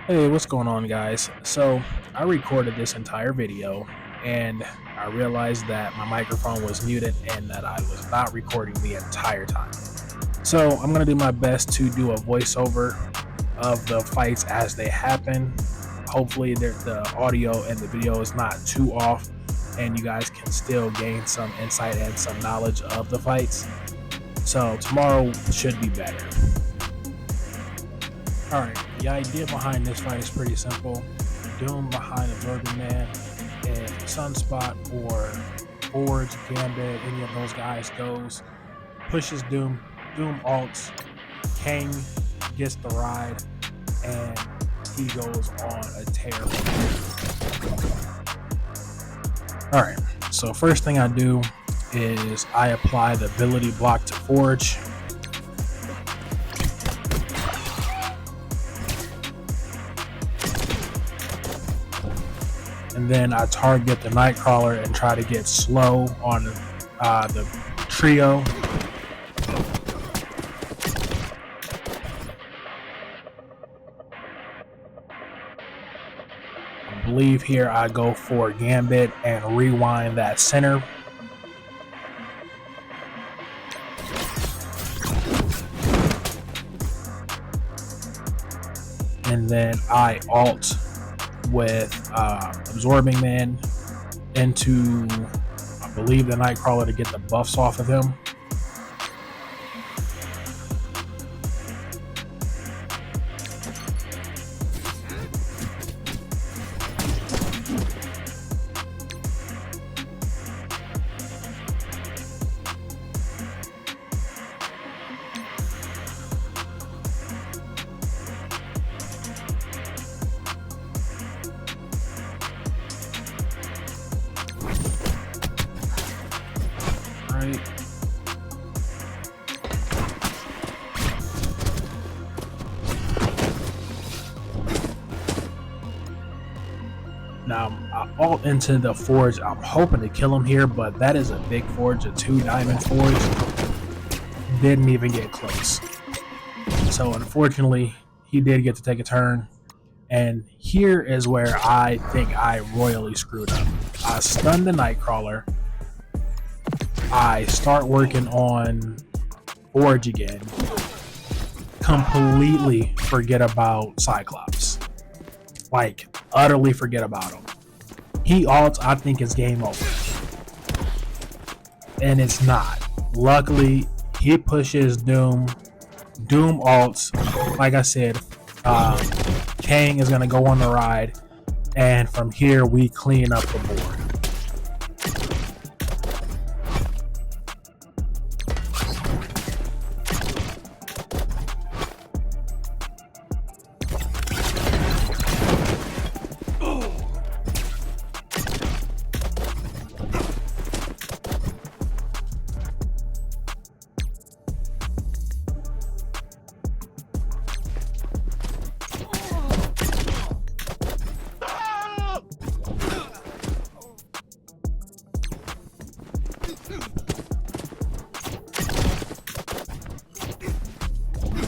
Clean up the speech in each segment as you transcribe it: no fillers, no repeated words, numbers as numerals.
Hey, what's going on, guys? So, I recorded this entire video and I realized that my microphone was muted and that I was not recording the entire time. So, I'm going to do my best to do a voiceover of the fights as they happen. Hopefully, the audio and the video is not too off and you guys can still gain some insight and some knowledge of the fights. So, tomorrow should be better. Alright, the idea behind this fight is pretty simple. Doom behind Absorbing Man, and Sunspot or Forge, Gambit, any of those guys goes, pushes Doom, Doom ults, Kang gets the ride, and he goes on a tear. Alright, so first thing I do is I apply the ability block to Forge. And then I target the Nightcrawler and try to get slow on the trio. I believe here I go for Gambit and rewind that center. And then I ult with Absorbing Man into, I believe, the Nightcrawler to get the buffs off of him. Right. Now I ult into the Forge. I'm hoping to kill him here, but that is a big Forge, a 2-diamond Forge. Didn't even get close. So unfortunately, he did get to take a turn. And here is where I think I royally screwed up. I stunned the Nightcrawler. I start working on Forge again. Completely forget about Cyclops. Like, utterly forget about him. He ults, I think it's game over. And it's not. Luckily, he pushes Doom. Doom ults. Like I said, Kang is going to go on the ride. And from here, we clean up the board.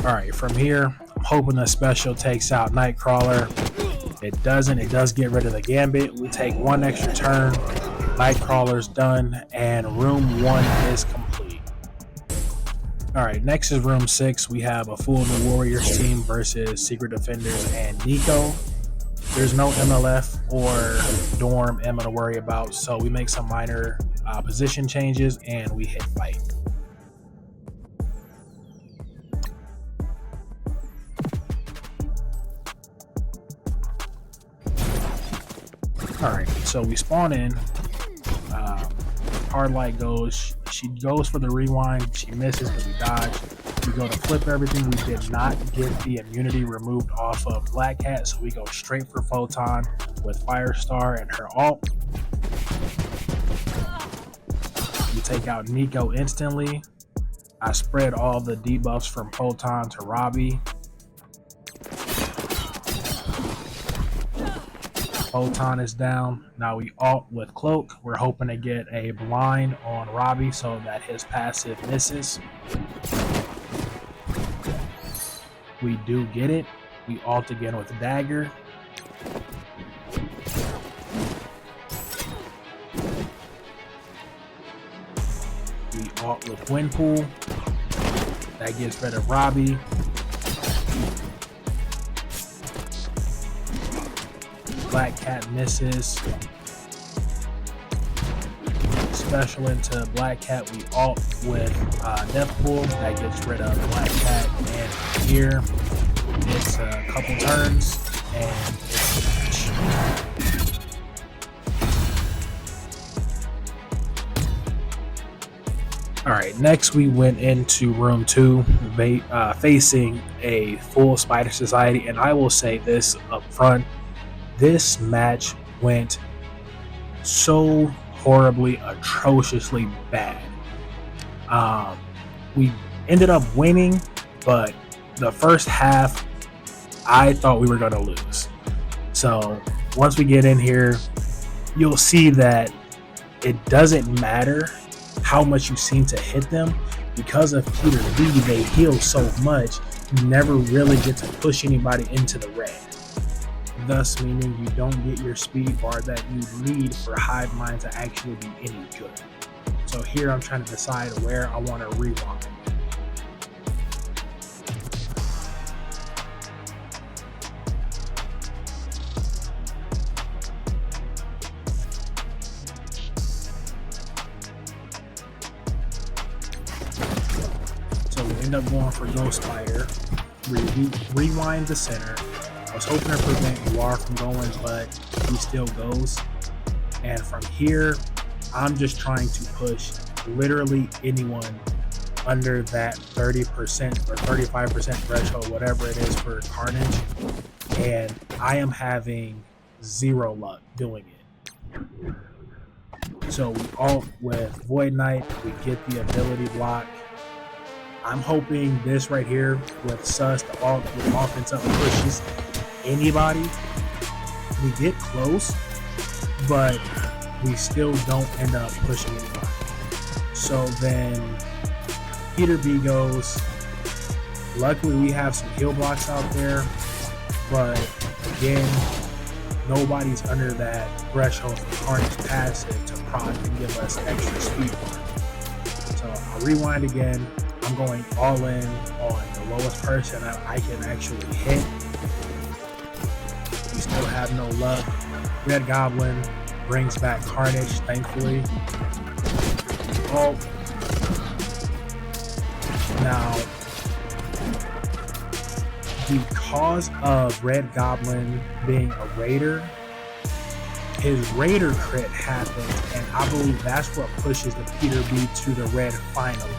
Alright, from here, I'm hoping the special takes out Nightcrawler. It doesn't. It does get rid of the Gambit. We take one extra turn. Nightcrawler's done, and room 1 is complete. Alright, next is room 6. We have a full new Warriors team versus Secret Defenders and Nico. There's no MLF or Dorm Emma to worry about, so we make some minor position changes and we hit fight. Alright, so we spawn in. Hard light goes. She goes for the rewind. She misses because we dodge. We go to flip everything. We did not get the immunity removed off of Black Cat, so we go straight for Photon with Firestar and her ult. We take out Nico instantly. I spread all the debuffs from Photon to Robbie. Photon is down. Now we ult with Cloak. We're hoping to get a blind on Robbie so that his passive misses. We do get it. We alt again with dagger. We alt with wind pool. That gets rid of Robbie. Black Cat misses. Special into Black Cat. We alt with Death Pool. That gets rid of Black Cat. And here it's a couple turns and it's a match. Alright, next we went into room 2, facing a full Spider Society, and I will say this up front, this match went so horribly, atrociously bad. We ended up winning, but the first half, I thought we were going to lose. So once we get in here, you'll see that it doesn't matter how much you seem to hit them. Because of Peter B, they heal so much, you never really get to push anybody into the red. Thus meaning you don't get your speed bar that you need for Hive Mind to actually be any good. So here I'm trying to decide where I want to rewind. So we end up going for Ghost Spider. Rewind the center. I was hoping to prevent Noir from going, but he still goes. And from here, I'm just trying to push literally anyone under that 30% or 35% threshold, whatever it is for Carnage. And I am having zero luck doing it. So we ult with Void Knight, we get the ability block. I'm hoping this right here with Sus, the ult with offense up pushes anybody. We get close, but we still don't end up pushing anybody. So then Peter B goes. Luckily we have some heal blocks out there, but again, nobody's under that threshold for Carnage passive to proc and give us extra speed. So I'll rewind again. I'm going all in on the lowest person that I can actually hit. We still have no luck. Red Goblin brings back Carnage, thankfully. Oh. Now, because of Red Goblin being a Raider, his Raider crit happens, and I believe that's what pushes the Peter B to the red finally.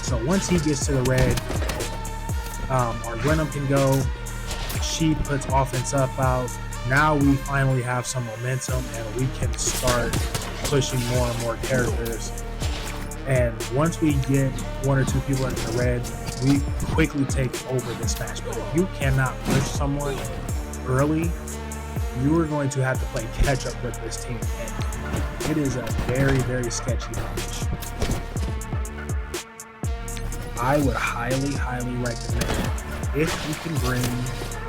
So once he gets to the red, our Glenham can go. She puts offense up out. Now we finally have some momentum and we can start pushing more and more characters. And once we get one or two people into the red, we quickly take over this match. But if you cannot push someone early, you are going to have to play catch up with this team. And it is a very, very sketchy match. I would highly, highly recommend if you can bring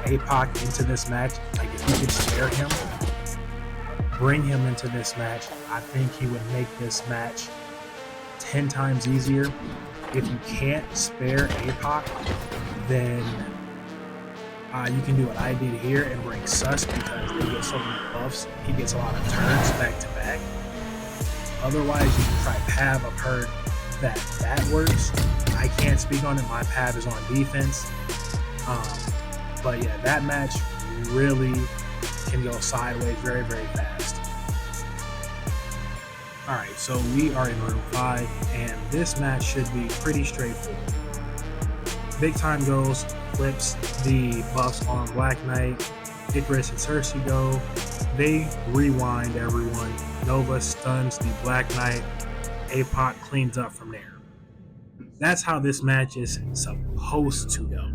APOC into this match, like if you could spare him, bring him into this match. I think he would make this match 10 times easier. If you can't spare APOC, then you can do what I did here and bring Sus because they get so many buffs. He gets a lot of turns back to back. Otherwise, you can try Pav. I've heard that works. I can't speak on it. My Pav is on defense. But yeah, that match really can go sideways very, very fast. Alright, so we are in room 5, and this match should be pretty straightforward. Big Time goes, flips the buffs on Black Knight, Icarus and Cersei go, they rewind everyone, Nova stuns the Black Knight, APOC cleans up from there. That's how this match is supposed to go.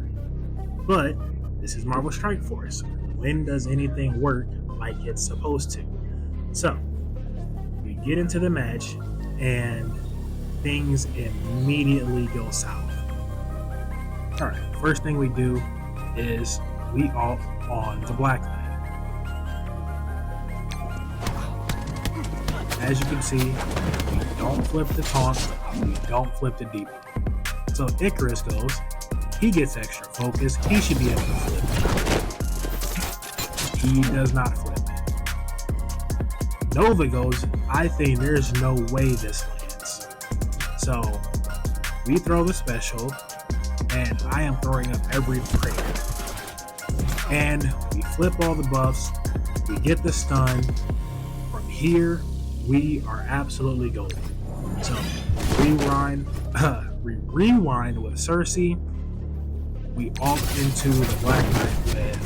But this is Marvel Strike Force. When does anything work like it's supposed to? So, we get into the match and things immediately go south. Alright, first thing we do is we ult on the Black Knight. As you can see, we don't flip the taunt, we don't flip the deep. So Icarus goes, he gets extra focus, he should be able to flip. He does not flip it. Nova goes, I think there's no way this lands. So we throw the special, and I am throwing up every prayer. And we flip all the buffs, we get the stun. From here, we are absolutely golden. So rewind with Cersei. We ult into the Black Knight with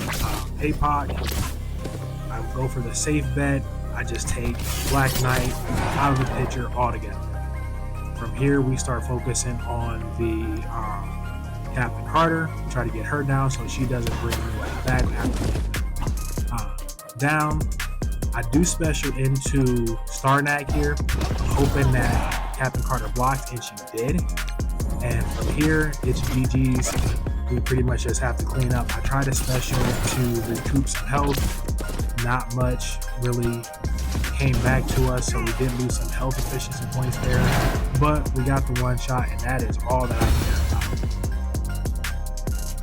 APOC. I go for the safe bet. I just take Black Knight out of the picture altogether. From here, we start focusing on the Captain Carter. Try to get her down so she doesn't bring me back after down. I do special into Starnak here, hoping that Captain Carter blocked, and she did. And from here, it's GG's. We pretty much just have to clean up. I tried a special to recoup some health. Not much really came back to us, so we did lose some health efficiency points there. But we got the one shot, and that is all that I care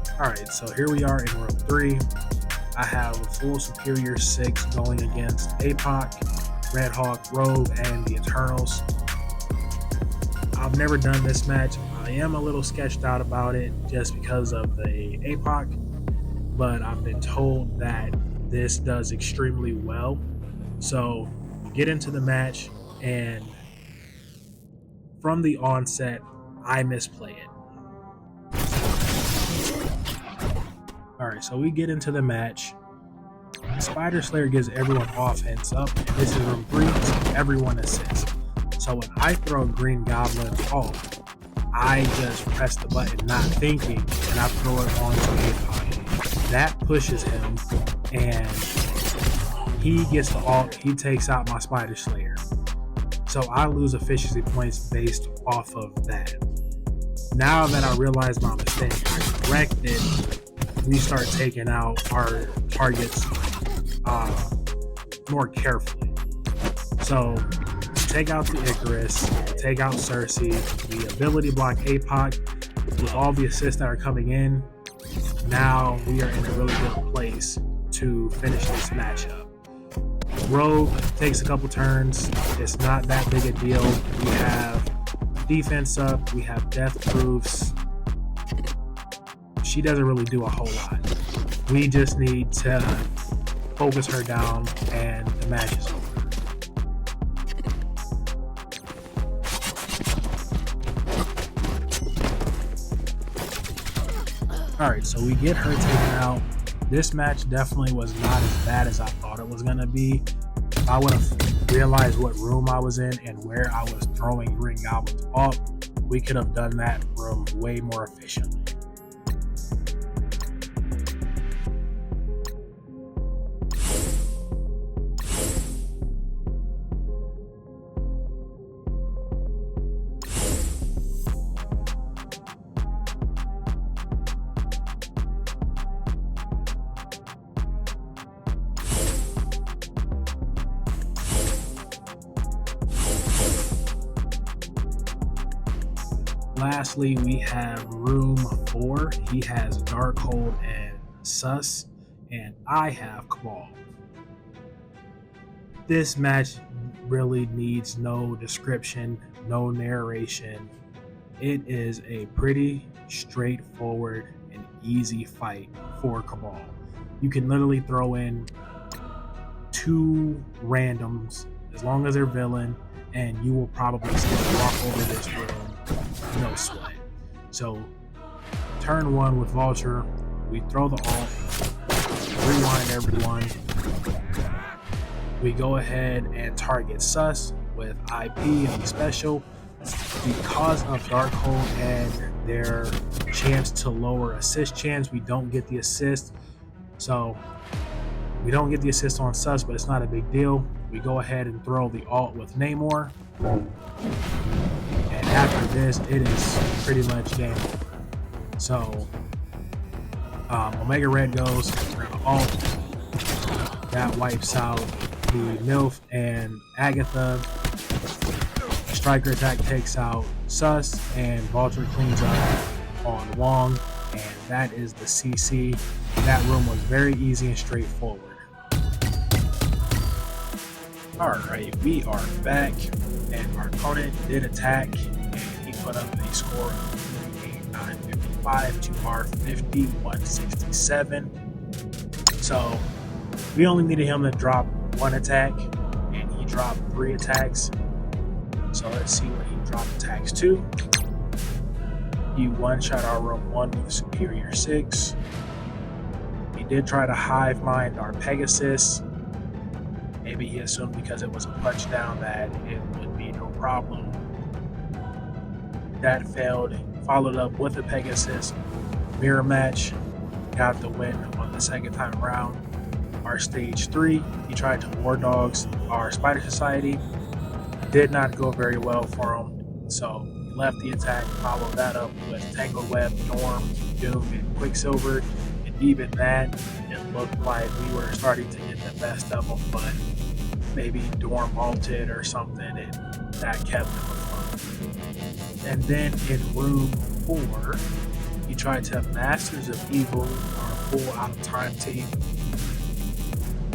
about. Alright, so here we are in room 3. I have a full superior 6 going against APOC, Red Hawk, Rogue, and the Eternals. I've never done this match. I am a little sketched out about it just because of the APOC, but I've been told that this does extremely well. So get into the match, and from the onset, I misplay it. Alright, so we get into the match. Spider Slayer gives everyone offense up, and this is room 3, so everyone assists. So when I throw Green Goblin's ult, I just press the button not thinking, and I throw it onto APOC. That pushes him, and he gets the ult, he takes out my Spider Slayer. So I lose efficiency points based off of that. Now that I realize my mistake, I correct it. We start taking out our targets more carefully. So take out the Icarus, take out Cersei, the ability block APOC with all the assists that are coming in. Now we are in a really good place to finish this matchup. Rogue takes a couple turns. It's not that big a deal. We have defense up, we have death proofs. She doesn't really do a whole lot. We just need to focus her down, and the match is over. Alright, so we get her taken out. This match definitely was not as bad as I thought it was going to be. If I would have realized what room I was in and where I was throwing Green Goblins up, we could have done that room way more efficiently. Lastly, we have room 4. He has Darkhold and Sus, and I have Cabal. This match really needs no description, no narration. It is a pretty straightforward and easy fight for Cabal. You can literally throw in 2 randoms as long as they're villain, and you will probably still walk over this room no sweat. So turn 1 with Vulture, we throw the ult, rewind everyone. We go ahead and target Sus with IP and special. Because of Darkhold and their chance to lower assist chance, we don't get the assist. So we don't get the assist on Sus, but it's not a big deal. We go ahead and throw the ult with Namor. And after this, it is pretty much game over. So Omega Red goes, we're gonna alt. That wipes out the MILF and Agatha. Striker attack takes out Sus, and Vulture cleans up on Wong, and that is the CC. That room was very easy and straightforward. Alright, we are back, and our opponent did attack, and he put up a score of 955 to our 167. So we only needed him to drop one attack, and he dropped 3 attacks. So let's see what he dropped attacks to. He one-shot our room 1 with Superior 6. He did try to hive mind our Pegasus. Maybe he assumed because it was a punch down that it would be no problem. That failed. Followed up with a Pegasus mirror match. Got the win on the second time around. Our stage 3, he tried to War Dogs our Spider Society. Did not go very well for him. So he left the attack, followed that up with Tangled Web, Norm, Doom, and Quicksilver. And even that, it looked like we were starting to get the best of them, but maybe Dorm altered or something, and that kept him afloat. And then in room 4, he tried to have Masters of Evil, our full out of time team.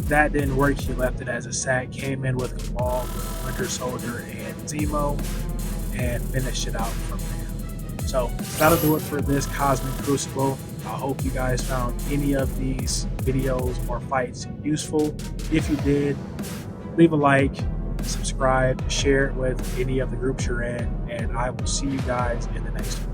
That didn't work. He left it as a sack, came in with Kamal, Winter Soldier, and Zemo, and finished it out from there. So that'll do it for this Cosmic Crucible. I hope you guys found any of these videos or fights useful. If you did, leave a like, subscribe, share it with any of the groups you're in, and I will see you guys in the next one.